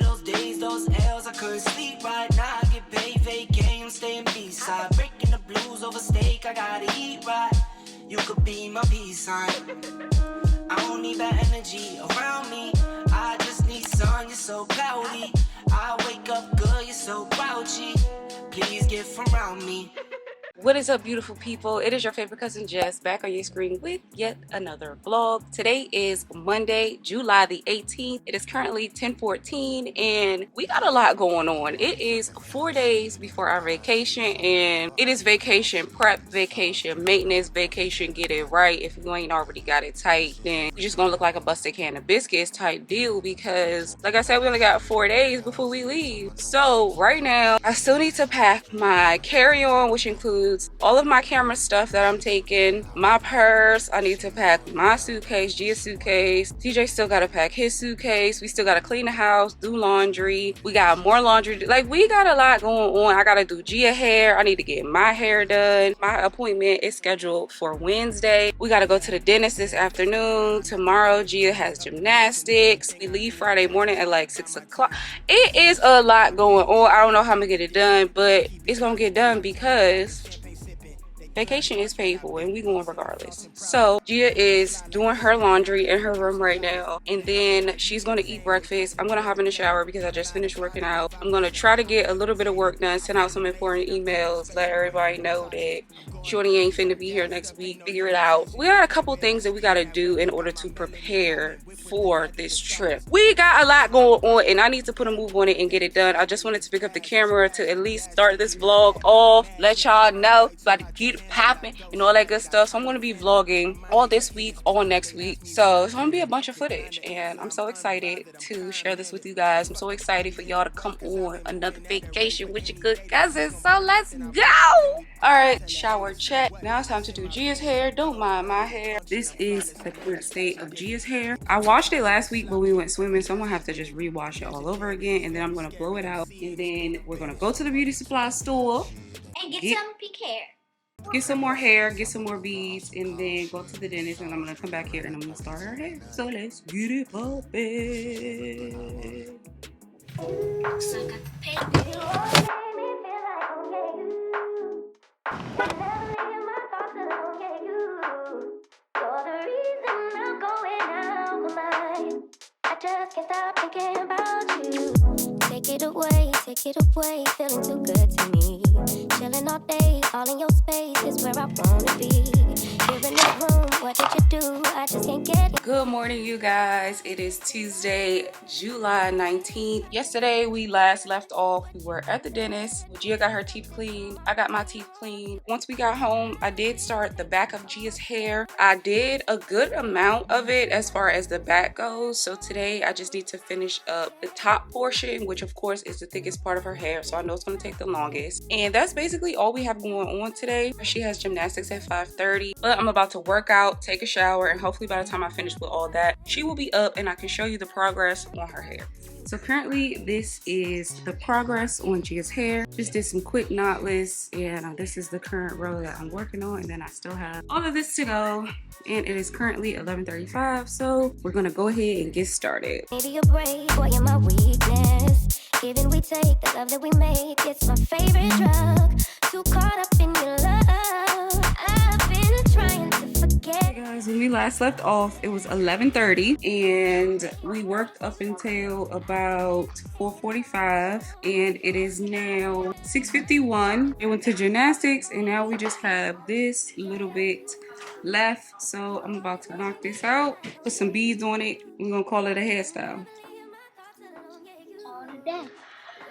of those days, those L's, I couldn't sleep right now. I get paid, vacay, I'm staying B-side. Breaking the blues over steak, I gotta eat right. You could be my peace sign. I don't need that energy around me. I just need sun, you're so cloudy. I wake up good, you're so grouchy. Please get from around me. What is up, beautiful people? It is your favorite cousin Jess back on your screen with yet another vlog. Today is Monday, July the 18th. It is currently 10:14 and we got a lot going on. It is 4 days before our vacation and it is vacation prep, vacation maintenance, vacation get it right. If you ain't already got it tight, then you're just gonna look like a busted can of biscuits type deal because like I said, we only got 4 days before we leave. So right now I still need to pack my carry-on, which includes all of my camera stuff that I'm taking, my purse. I need to pack my suitcase, Jias' suitcase. TJ still gotta pack his suitcase. We still gotta clean the house, do laundry. We got more laundry. Like, we got a lot going on. I gotta do Gia hair. I need to get my hair done. My appointment is scheduled for Wednesday. We gotta go to the dentist this afternoon. Tomorrow, Gia has gymnastics. We leave Friday morning at like 6 o'clock. It is a lot going on. I don't know how I'm gonna get it done, but it's gonna get done because vacation is paid for and we going regardless. So Gia is doing her laundry in her room right now, and then she's going to eat breakfast. I'm going to hop in the shower because I just finished working out. I'm going to try to get a little bit of work done, send out some important emails, let everybody know that Shorty ain't finna be here next week. Figure it out. We got a couple things that we got to do in order to prepare for this trip. We got a lot going on and I need to put a move on it and get it done. I just wanted to pick up the camera to at least start this vlog off, let y'all know it's about to get popping and all that good stuff. So I'm going to be vlogging all this week, all next week. So it's going to be a bunch of footage and I'm so excited to share this with you guys. I'm so excited for y'all to come on another vacation with your good cousins. So let's go. All right, shower check. Now it's time to do Gia's hair. Don't mind my hair. This is the current state of Gia's hair. I washed it last week when we went swimming, so I'm gonna have to just rewash it all over again, and then I'm gonna blow it out, and then we're gonna go to the beauty supply store and get some pink hair. Get some more hair, get some more beads, and then go to the dentist, and I'm gonna come back here and I'm gonna start her hair. So let's get it poppin'. So I got the paper. Just can't stop thinking about you. Take it away, feeling too good to me. Chilling all day, all in your space is where I wanna be. Here in the room, what did you do? I just can't get it. Good morning, you guys. It is Tuesday, July 19th. Yesterday, we last left off. We were at the dentist. Gia got her teeth cleaned. I got my teeth cleaned. Once we got home, I did start the back of Gia's hair. I did a good amount of it as far as the back goes. So today, I just need to finish up the top portion, which of course is the thickest part of her hair. So I know it's going to take the longest. And that's basically all we have going on today. She has gymnastics at 5:30, but I'm about to work out, take a shower, and hopefully by the time I finish with all that, she will be up and I can show you the progress on her hair. So currently this is the progress on Gia's hair. Just did some quick knotless, and this is the current row that I'm working on, and then I still have all of this to go, and it is currently 11:35, so we're gonna go ahead and get started. Maybe you're brave, boy, you're my weakness. Giving we take, the love that we make, it's my favorite drug. Too caught up in your love, I've been trying to forget. Hey guys, when we last left off, it was 11:30 and we worked up until about 4:45, and it is now 6:51. We went to gymnastics and now we just have this little bit left, so I'm about to knock this out, put some beads on it. We're gonna call it a hairstyle.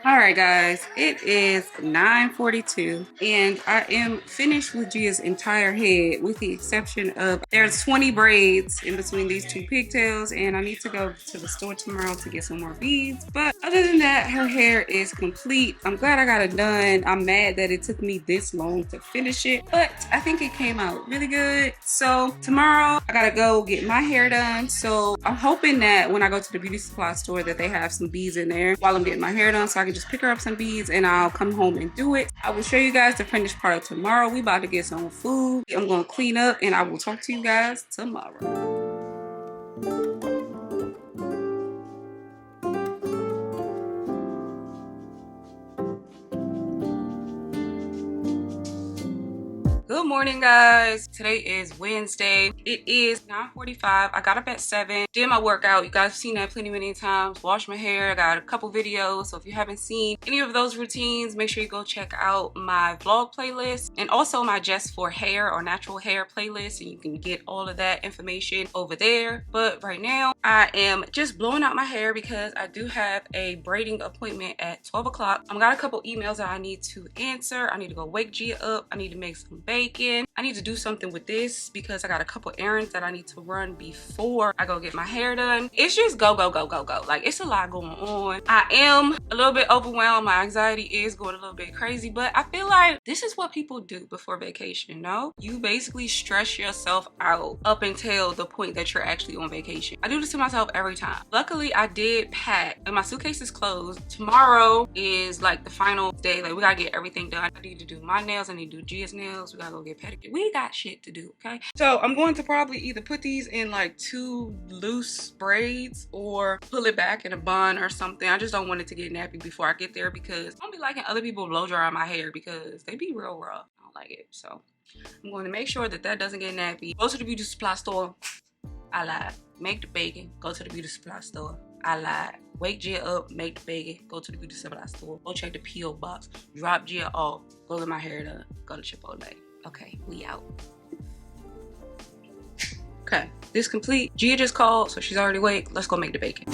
All right, guys, it is 9:42 and I am finished with Gia's entire head with the exception of there's 20 braids in between these two pigtails, and I need to go to the store tomorrow to get some more beads. But other than that, her hair is complete. I'm glad I got it done. I'm mad that it took me this long to finish it, but I think it came out really good. So tomorrow I gotta go get my hair done. So I'm hoping that when I go to the beauty supply store that they have some beads in there while I'm getting my hair done, so I can just pick her up some beads and I'll come home and do it. I will show you guys the finished product tomorrow. We about to get some food. I'm gonna clean up and I will talk to you guys tomorrow. Good morning, guys. Today is Wednesday. It is 9:45. I got up at 7, did my workout. You guys have seen that plenty many times. Washed my hair. I got a couple videos, so if you haven't seen any of those routines, make sure you go check out my vlog playlist and also my Just for Hair or natural hair playlist, and you can get all of that information over there. But right now I am just blowing out my hair because I do have a braiding appointment at 12 o'clock. I've got a couple emails that I need to answer. I need to go wake Gia up. I need to make some bacon. I need to do something with this because I got a couple errands that I need to run before I go get my hair done. It's just go. Like, it's a lot going on. I am a little bit overwhelmed. My anxiety is going a little bit crazy, but I feel like this is what people do before vacation, no? You basically stress yourself out up until the point that you're actually on vacation. I do this to myself every time. Luckily, I did pack and my suitcase is closed. Tomorrow is like the final day. Like, we gotta get everything done. I need to do my nails. I need to do Gia's nails. We gotta go get pedicure. We got shit to do, okay? So I'm going to probably either put these in like 2 loose braids or pull it back in a bun or something. I just don't want it to get nappy before I get there because I don't be liking other people blow dry my hair because they be real rough. I don't like it. So I'm going to make sure that that doesn't get nappy. Go to the beauty supply store. I lied. Make the bacon. Go to the beauty supply store. I lied. Wake Gia up, make the bacon, go to the beauty supply store, go check the P.O. box, drop Gia off, go get my hair done, go to Chipotle. Okay, we out. Okay, this complete. Gia just called, so she's already awake. Let's go make the bacon.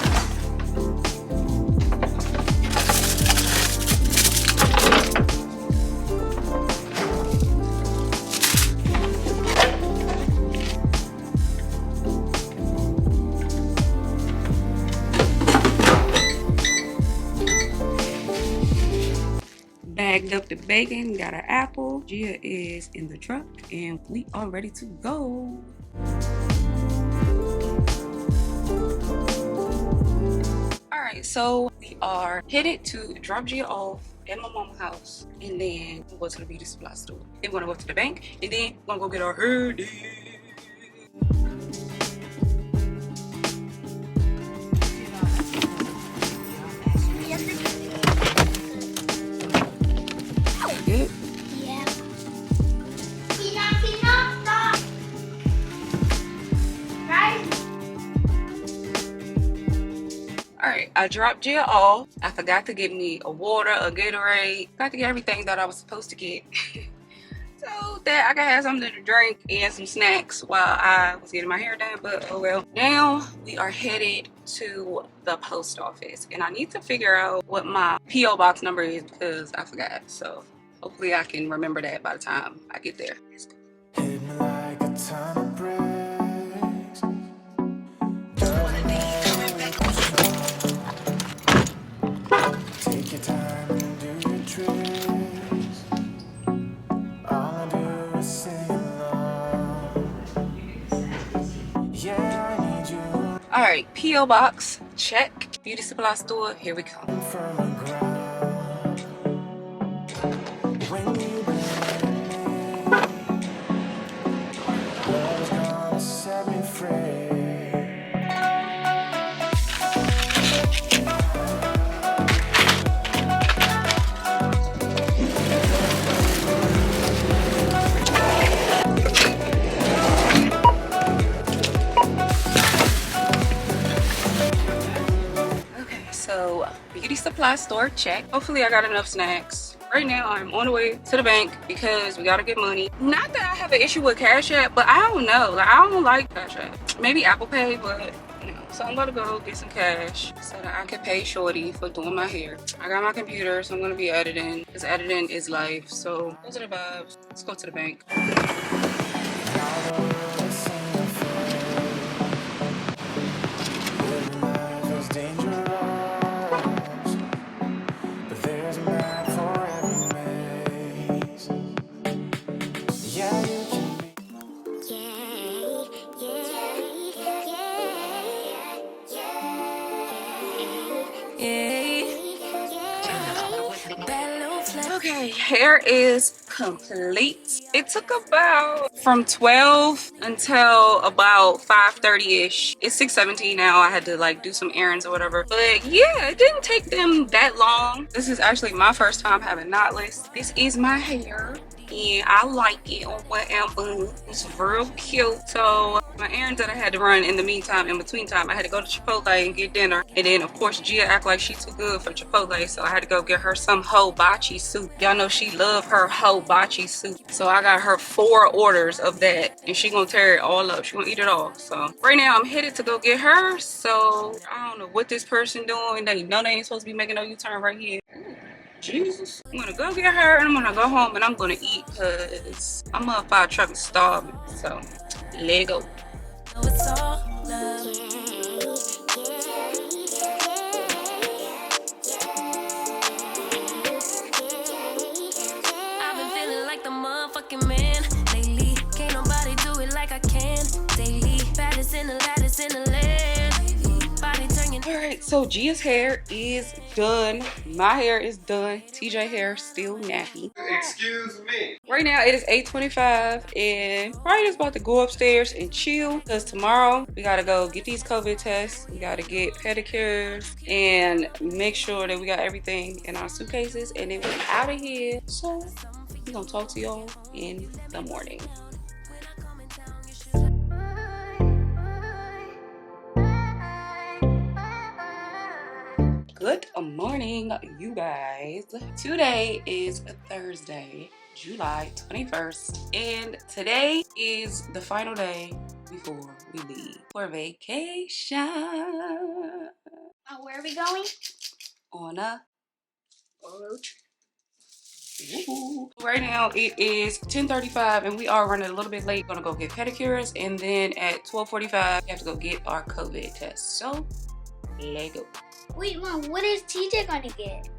Bagged up the bacon, got an apple. Gia is in the truck and we are ready to go. Alright, so we are headed to drop Gia off at my mama's house and then we'll go to the beauty supply store. Then we're gonna go up to the bank and then we're gonna go get our hair done. Good? Yeah. Alright, I dropped Gia off. I forgot to get me a water, a Gatorade. Got to get everything that I was supposed to get. So that I could have something to drink and some snacks while I was getting my hair done, but oh well. Now we are headed to the post office and I need to figure out what my P.O. box number is because I forgot. So hopefully I can remember that by the time I get there. Let's go. Hit me like a ton of bricks. Take your time and do your tricks. All I do is sing along. Yeah, I need you Alright, P.O. box, check. Beauty supply store, here we come. from the ground. When you bend me, love's gonna set me free. Okay, so beauty supply store, check. Hopefully I got enough snacks. Right now I'm on the way to the bank because we gotta get money. Not that I have an issue with Cash App, but I don't know. Like, I don't like Cash App. Maybe Apple Pay, but no. So I'm gonna go get some cash so that I can pay Shorty for doing my hair. I got my computer, so I'm gonna be editing because editing is life. So those are the vibes. Let's go to the bank. Okay, hair is complete. It took about from 12 until about 5:30ish. It's 6:17 now. I had to like do some errands or whatever, but yeah, it didn't take them that long. This is actually my first time having knotless. This is my hair and I like it or whatever. It's real cute. So my errands that I had to run in the meantime, in between time, I had to go to Chipotle and get dinner. And then of course Gia act like she's too good for Chipotle, so I had to go get her some hibachi soup. Y'all know she love her hibachi soup. So I got her 4 orders of that, and she gonna tear it all up. She gonna eat it all. So right now I'm headed to go get her. So I don't know what this person doing. They know they ain't supposed to be making no U-turn right here. Jesus. I'm gonna go get her and I'm gonna go home and I'm gonna eat because I'm up by a truck and starving. So let go. It's all love. I've been feeling like the motherfucking man lately. Can't nobody do it like I can daily. Baddest in the lattice in the land. Body turning. Alright, so Gia's hair is done. My hair is done. TJ hair still nappy. Excuse me. Right now it is 8:25 and probably just about to go upstairs and chill because tomorrow we gotta go get these COVID tests. We gotta get pedicures and make sure that we got everything in our suitcases and then we're out of here. So we're gonna talk to y'all in the morning. Good morning, you guys. Today is Thursday, July 21st, and today is the final day before we leave for vacation. Where are we going? On a road trip. Ooh. Right now it is 10:35 and we are running a little bit late. Gonna go get pedicures and then at 12:45 we have to go get our COVID test. So let's go. Wait, Mom, what is TJ gonna get?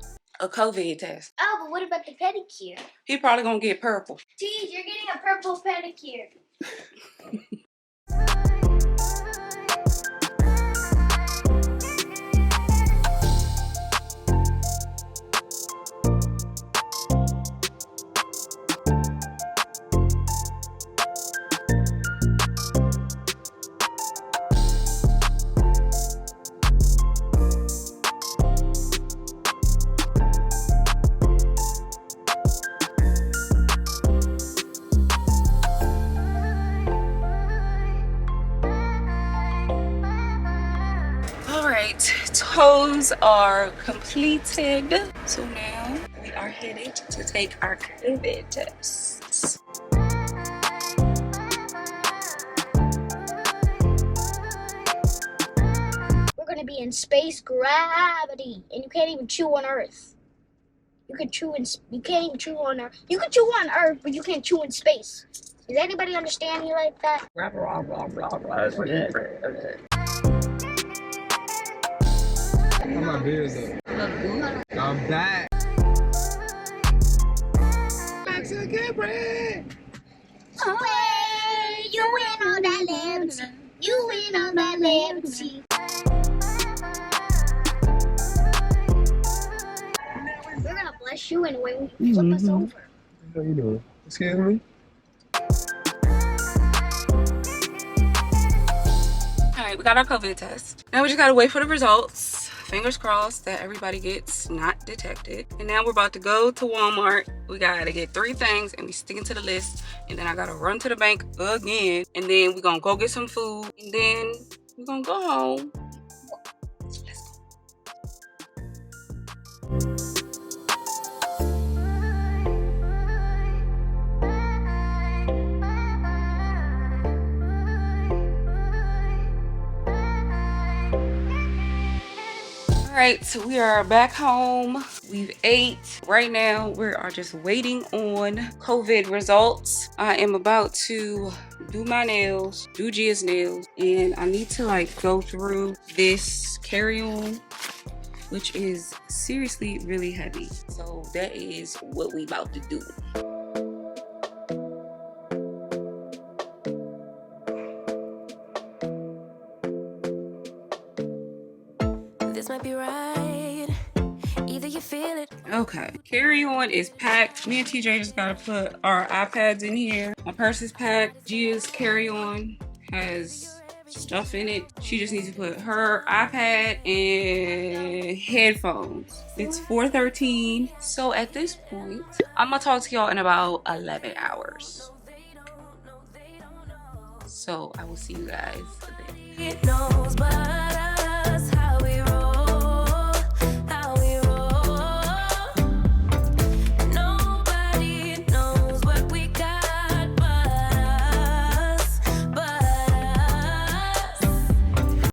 A COVID test. Oh, but what about the pedicure? He probably gonna get purple. TJ, you're getting a purple pedicure. Toes are completed. So now we are headed to take our COVID tests. We're gonna be in space gravity, and you can't even chew on Earth. You can can't even chew on Earth. You can chew on Earth, but you can't chew in space. Does anybody understand me like that? My beer's up. I'm back. Back to the camera. Away, you win on that left. You win on that left. We're gonna bless you and when you flip us over. How you doing? Excuse me? Alright, we got our COVID test. Now we just gotta wait for the results. Fingers crossed that everybody gets not detected. And now we're about to go to Walmart. We gotta get 3 things and we sticking to the list. And then I gotta run to the bank again. And then we're gonna go get some food. And then we're gonna go home. Let's go. All right, so we are back home. We've ate. Right now, we are just waiting on COVID results. I am about to do my nails, do Gia's nails, and I need to like go through this carry-on, which is seriously really heavy. So that is what we about to do. This might be right. Either you feel it. Okay, carry-on is packed. Me and TJ just gotta put our iPads in here. My purse is packed. Gia's carry-on has stuff in it. She just needs to put her iPad and headphones. It's 4:13. So at this point, I'm gonna talk to y'all in about 11 hours. So I will see you guys then.